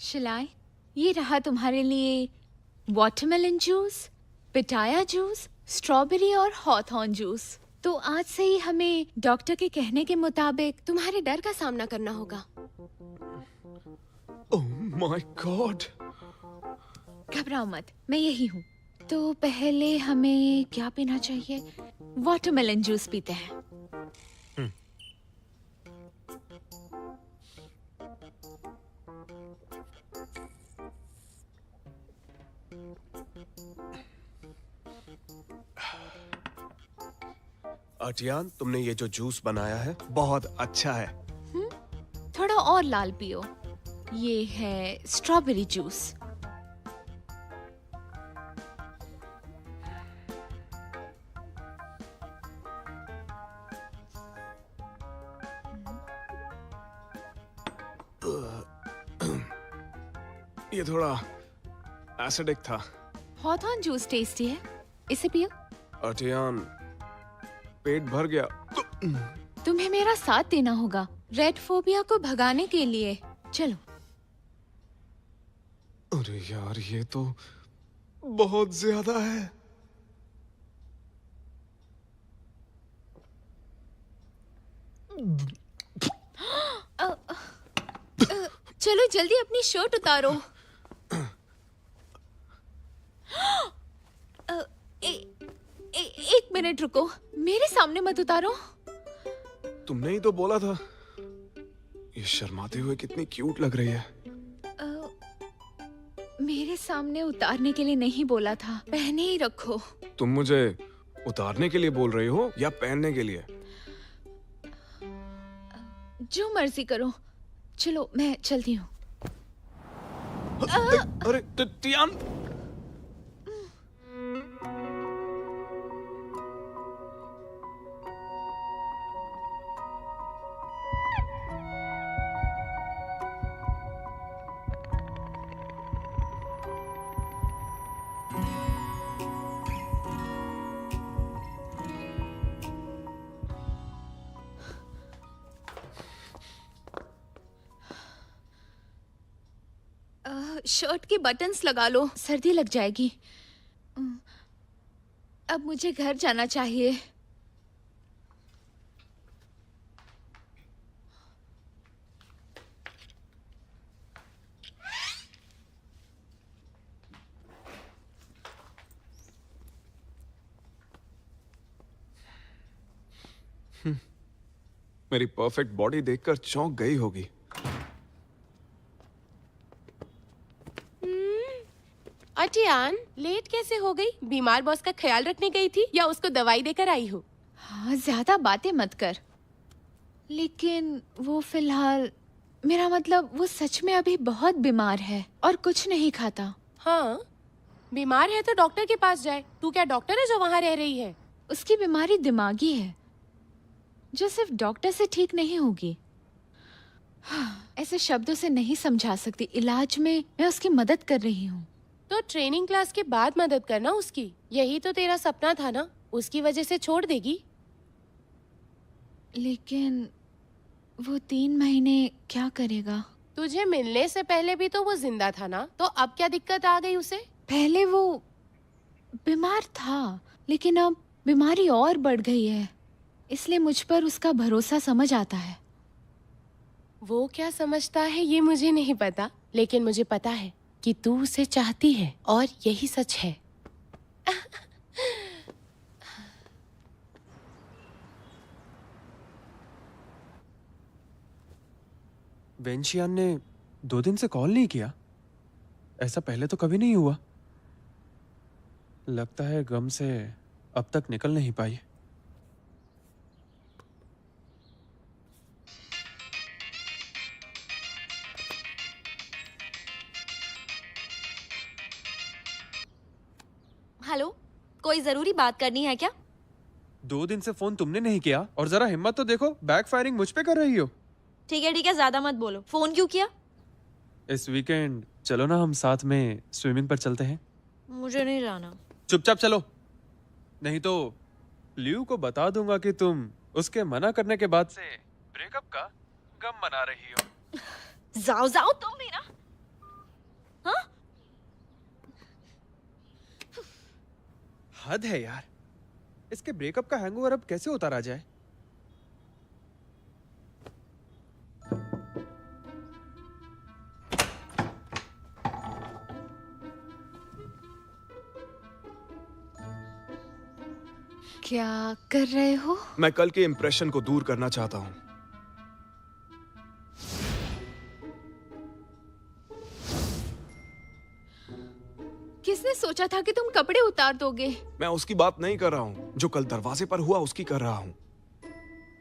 शिलाई, ये रहा तुम्हारे लिए वाटरमेलन जूस, पिटाया जूस, स्ट्रॉबेरी और हॉथॉर्न जूस। तो आज से ही हमें डॉक्टर के कहने के मुताबिक तुम्हारे डर का सामना करना होगा। Oh my God. घबराओ मत, मैं यही हूँ। तो पहले हमें क्या पीना चाहिए? वाटरमेलन जूस पीते हैं। अर्टियान, तुमने ये जो जूस बनाया है बहुत अच्छा है। थोड़ा और लाल पियो। ये है स्ट्रॉबेरी जूस। ये थोड़ा एसिडिक था। हॉथॉर्न जूस टेस्टी है, इसे पियो। अर्टियान, पेट भर गया। तुम्हें मेरा साथ देना होगा रेड फोबिया को भगाने के लिए। चलो। अरे यार, ये तो बहुत ज्यादा है। चलो जल्दी अपनी शर्ट उतारो। एक मिनट रुको, मेरे सामने मत उतारो। तुमने ही तो बोला था। ये शर्माते हुए कितनी क्यूट लग रही है। मेरे सामने उतारने के लिए नहीं बोला था, पहने ही रखो। तुम मुझे उतारने के लिए बोल रही हो या पहनने के लिए? जो मर्जी करो। चलो मैं चलती हूँ। अरे टियान, शर्ट के बटन्स लगा लो, सर्दी लग जाएगी। अब मुझे घर जाना चाहिए। मेरी परफेक्ट बॉडी देखकर चौंक गई होगी। अर्टियान, लेट कैसे हो गई? बीमार बॉस का ख्याल रखने गई थी या उसको दवाई देकर आई हो? हाँ, ज्यादा बातें मत कर। लेकिन वो फिलहाल, मेरा मतलब वो सच में अभी बहुत बीमार है और कुछ नहीं खाता। हाँ, बीमार है तो डॉक्टर के पास जाए। तू क्या डॉक्टर है जो वहाँ रह रही है? उसकी बीमारी दिमागी है जो सिर्फ डॉक्टर से ठीक नहीं होगी। हाँ, ऐसे शब्दों से नहीं समझा सकती। इलाज में मैं उसकी मदद कर रही हूँ। तो ट्रेनिंग क्लास के बाद मदद करना उसकी। यही तो तेरा सपना था ना? उसकी वजह से छोड़ देगी? लेकिन वो 3 महीने क्या करेगा? तुझे मिलने से पहले भी तो वो जिंदा था ना? तो अब क्या दिक्कत आ गई उसे? पहले वो बीमार था, लेकिन अब बीमारी और बढ़ गई है। इसलिए मुझ पर उसका भरोसा समझ आता है। वो क्या समझता है ये मुझे नहीं पता, लेकिन मुझे पता है कि तू उसे चाहती है और यही सच है। वेंशियान ने 2 दिन से कॉल नहीं किया। ऐसा पहले तो कभी नहीं हुआ। लगता है गम से अब तक निकल नहीं पाई। हेलो, कोई जरूरी बात करनी है क्या? 2 दिन से फोन तुमने नहीं किया और जरा हिम्मत तो देखो, बैक फायरिंग मुझ पे कर रही हो। ठीक है, ज्यादा मत बोलो। फोन क्यों किया? इस वीकेंड चलो ना, हम साथ में स्विमिंग पर चलते हैं। मुझे नहीं जाना। चुपचाप चलो, नहीं तो लियू को बता दूंगा कि तुम उसके मना करने के बाद से ब्रेकअप का गम मना रही हो। जाओ जाओ तुम भी ना। हाँ? हद है यार, इसके ब्रेकअप का हैंगओवर अब कैसे उतारा जाए? क्या कर रहे हो? मैं कल के इंप्रेशन को दूर करना चाहता हूँ। किसने सोचा था कि तुम कपड़े उतार दोगे? मैं उसकी बात नहीं कर रहा हूँ, जो कल दरवाजे पर हुआ उसकी कर रहा हूँ।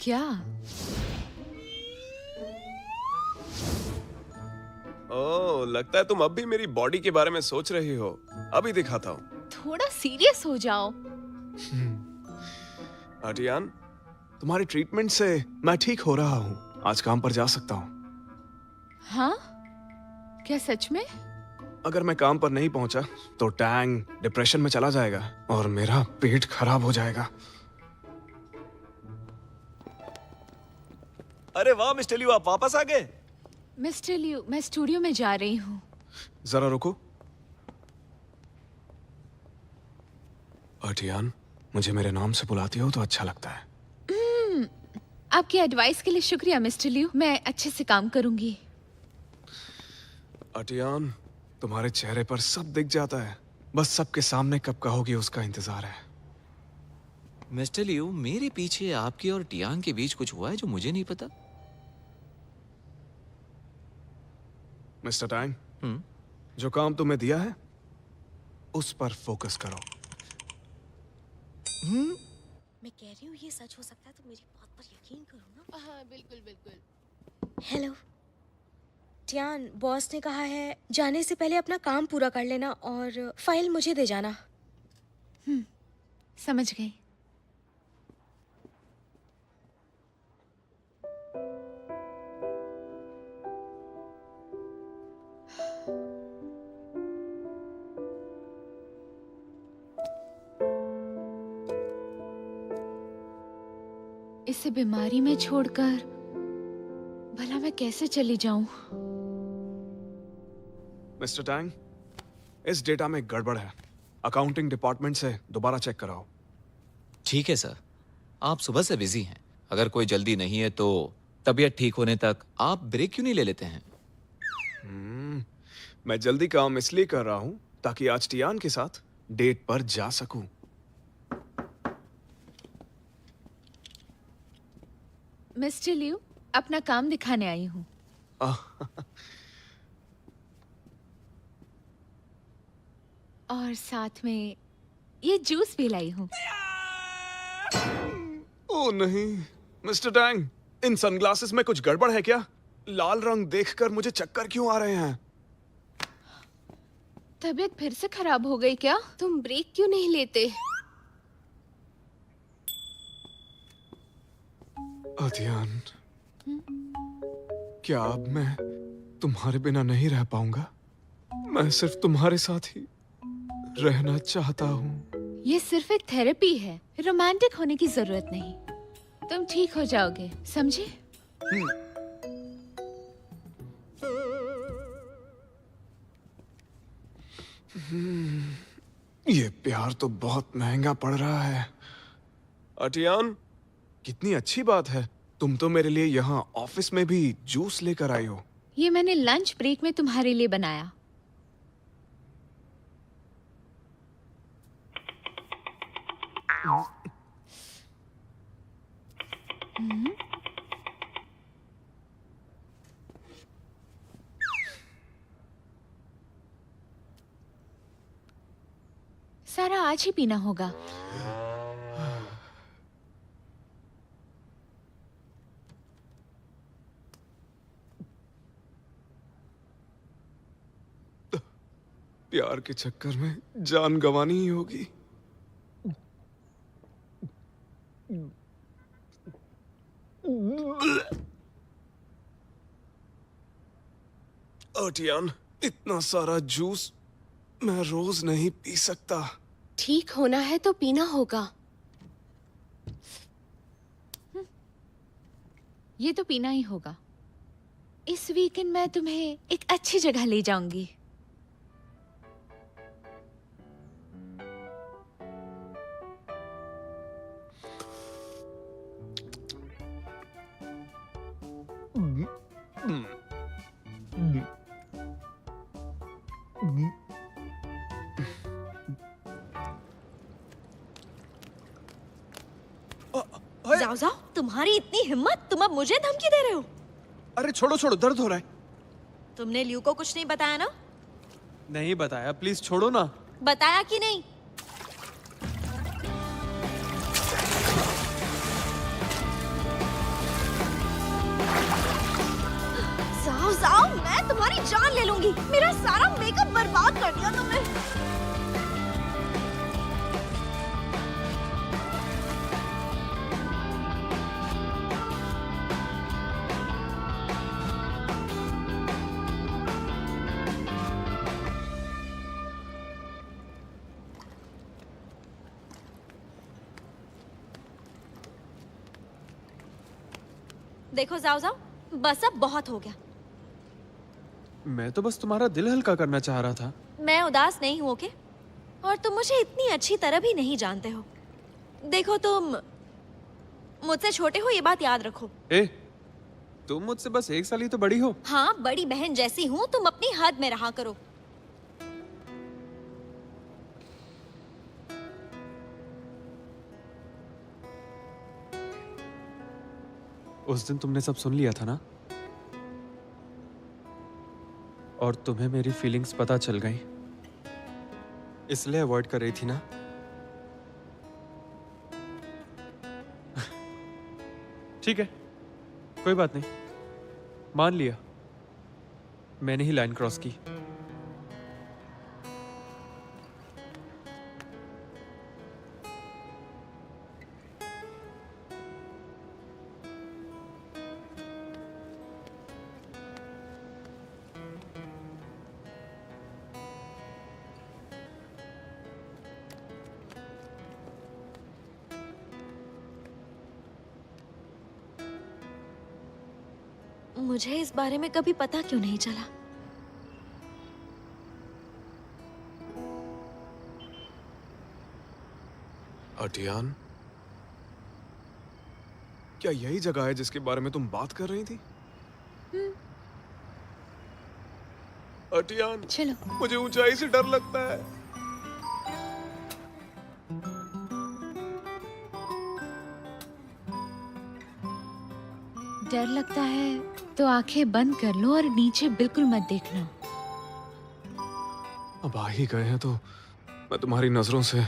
क्या? ओह, लगता है तुम अब भी मेरी बॉडी के बारे में सोच रही हो। अभी दिखाता हूँ। थोड़ा सीरियस हो जाओ। आर्टियान, तुम्हारी ट्रीटमेंट से मैं ठीक हो रहा हूँ। आज काम पर जा सकता हूँ। हाँ? क्या सच में? अगर मैं काम पर नहीं पहुंचा तो टैंग डिप्रेशन में चला जाएगा और मेरा पेट खराब हो जाएगा। अरे वाह मिस्टर लियो, आप वापस आ गए। मिस्टर लियू, मैं स्टूडियो में जा रही हूँ। जरा रुको। आर्टियान, मुझे मेरे नाम से बुलाती हो तो अच्छा लगता है। आपकी एडवाइस के लिए शुक्रिया मिस्टर लियू। मैं अच्छे से काम करूंगी। आर्टियान, तुम्हारे चेहरे पर सब दिख जाता है, बस सबके सामने कब कहोगी उसका इंतजार है। मिस्टर लियो, मेरे पीछे आपकी और टियांग के बीच कुछ हुआ है जो मुझे नहीं पता। मिस्टर टैंग, जो काम तुम्हें दिया है उस पर फोकस करो। मैं कह रही हूँ ये सच हो सकता है, तो मेरी बात पर यकीन करो ना। हाँ बिल्कुल बिल्कुल। हेलो टियान, बॉस ने कहा है जाने से पहले अपना काम पूरा कर लेना और फाइल मुझे दे जाना। समझ गई। इसे बीमारी में छोड़कर भला मैं कैसे चली जाऊं? मिस्टर टैंग, इस डेटा में गड़बड़ है। अकाउंटिंग डिपार्टमेंट से दोबारा चेक कराओ। ठीक है सर, आप सुबह से बिजी हैं। अगर कोई जल्दी नहीं है तो तबीयत ठीक होने तक आप ब्रेक क्यों नहीं ले लेते हैं? मैं जल्दी काम इसलिए कर रहा हूँ ताकि आज टियान के साथ डेट पर जा सकूं। मिस्टर लियू, अपना काम दिखाने आई हूँ। और साथ में ये जूस भी लाई हूँ। ओह नहीं, मिस्टर टैंग, इन सनग्लासेस में कुछ गड़बड़ है क्या? लाल रंग देखकर मुझे चक्कर क्यों आ रहे हैं? तबीयत फिर से खराब हो गई क्या? तुम ब्रेक क्यों नहीं लेते? आर्टियान, क्या अब मैं तुम्हारे बिना नहीं रह पाऊंगा? मैं सिर्फ तुम्हारे साथ ही रहना चाहता हूँ। ये सिर्फ एक थेरेपी है, रोमांटिक होने की जरूरत नहीं। तुम ठीक हो जाओगे, समझे? ये प्यार तो बहुत महंगा पड़ रहा है। आर्टियान, कितनी अच्छी बात है, तुम तो मेरे लिए यहाँ ऑफिस में भी जूस लेकर आई हो। ये मैंने लंच ब्रेक में तुम्हारे लिए बनाया। सारा आज ही पीना होगा। प्यार के चक्कर में जान गंवानी ही होगी। आर्टियान, इतना सारा जूस मैं रोज नहीं पी सकता। ठीक होना है तो पीना होगा। ये तो पीना ही होगा। इस वीकेंड मैं तुम्हें एक अच्छी जगह ले जाऊंगी। जाओ जाओ, तुम्हारी इतनी हिम्मत, तुम अब मुझे धमकी दे रहे हो? अरे छोड़ो छोड़ो, दर्द हो रहा है। तुमने ल्यू को कुछ नहीं बताया ना? नहीं बताया, प्लीज छोड़ो ना। बताया कि नहीं? जाओ जाओ, मैं तुम्हारी जान ले लूंगी। मेरा सारा मेकअप बर्बाद कर दिया तुमने। देखो जाओ जाओ, बस अब बहुत हो गया। मैं तो बस तुम्हारा दिल हल्का करना चाह रहा था। मैं उदास नहीं हूँ ओके? और तुम मुझे इतनी अच्छी तरह भी नहीं जानते हो। देखो तुम मुझसे छोटे हो, ये बात याद रखो। ए, तुम मुझसे बस 1 साल ही तो बड़ी हो। हाँ, बड़ी बहन जैसी हूँ, तुम अपनी हद में रहा करो। उस दिन तुमने सब सुन लिया था ना, और तुम्हें मेरी फीलिंग्स पता चल गई, इसलिए अवॉइड कर रही थी ना। ठीक है, कोई बात नहीं, मान लिया, मैंने ही लाइन क्रॉस की। मुझे इस बारे में कभी पता क्यों नहीं चला? अटियान, क्या यही जगह है जिसके बारे में तुम बात कर रही थी? अटियान, चलो। मुझे ऊंचाई से डर लगता है। डर लगता है तो आंखें बंद कर लो और नीचे बिल्कुल मत देखना। अब आ ही गए हैं तो मैं तुम्हारी नजरों से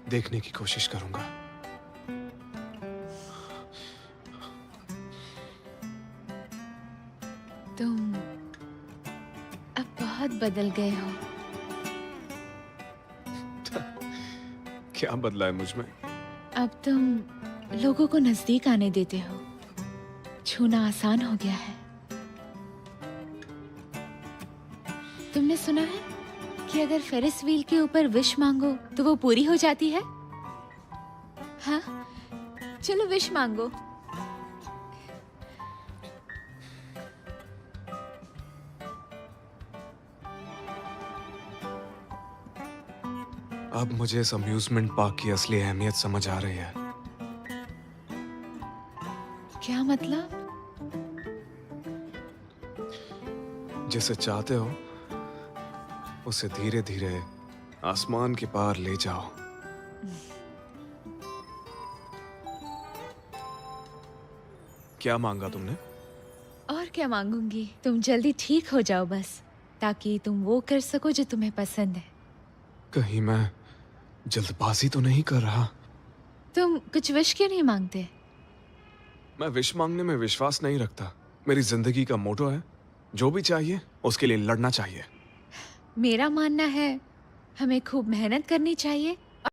देखने की कोशिश करूंगा। तुम अब बहुत बदल गए हो। क्या बदला है मुझ में? अब तुम लोगों को नजदीक आने देते हो। छूना आसान हो गया है। तुमने सुना है कि अगर फेरिस व्हील के ऊपर विश मांगो तो वो पूरी हो जाती है? हाँ, चलो विश मांगो। अब मुझे इस अम्यूजमेंट पार्क की असली अहमियत समझ आ रही है। क्या मतलब? जिसे चाहते हो उसे धीरे धीरे आसमान के पार ले जाओ। क्या मांगा तुमने? और क्या मांगूंगी? तुम जल्दी ठीक हो जाओ बस, ताकि तुम वो कर सको जो तुम्हें पसंद है। कहीं मैं जल्दबाजी तो नहीं कर रहा? तुम कुछ विश क्यों नहीं मांगते? मैं विश मांगने में विश्वास नहीं रखता। मेरी जिंदगी का मोटो है, जो भी चाहिए उसके लिए लड़ना चाहिए। मेरा मानना है हमें खूब मेहनत करनी चाहिए